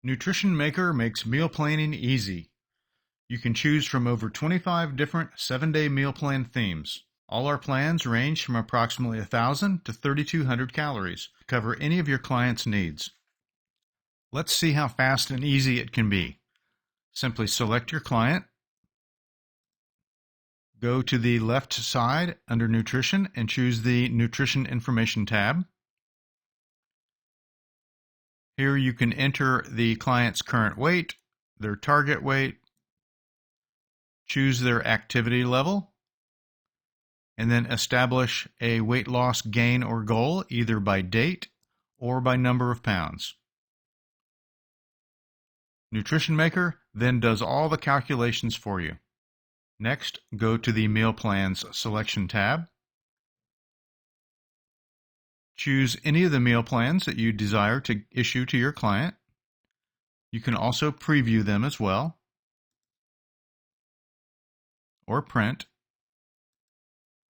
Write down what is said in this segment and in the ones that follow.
Nutrition Maker makes meal planning easy. You can choose from over 25 different 7-day meal plan themes. All our plans range from approximately 1,000 to 3,200 calories to cover any of your clients' needs. Let's see how fast and easy it can be. Simply select your client, go to the left side under Nutrition and choose the Nutrition Information tab. Here you can enter the client's current weight, their target weight, choose their activity level, and then establish a weight loss gain or goal either by date or by number of pounds. Nutrition Maker then does all the calculations for you. Next, go to the Meal Plans Selection tab. Choose any of the meal plans that you desire to issue to your client. You can also preview them as well, or print.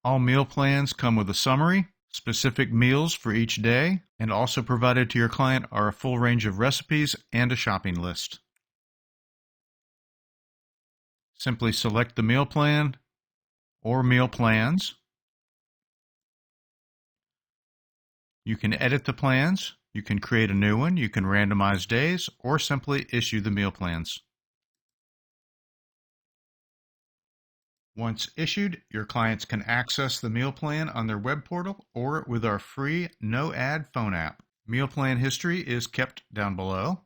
All meal plans come with a summary, specific meals for each day, and also provided to your client are a full range of recipes and a shopping list. Simply select the meal plan or meal plans. You can edit the plans, you can create a new one, you can randomize days, or simply issue the meal plans. Once issued, your clients can access the meal plan on their web portal or with our free no-ad phone app. Meal plan history is kept down below,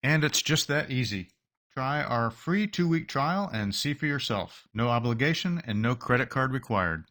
and it's just that easy. Try our free 2-week trial and see for yourself. No obligation and no credit card required.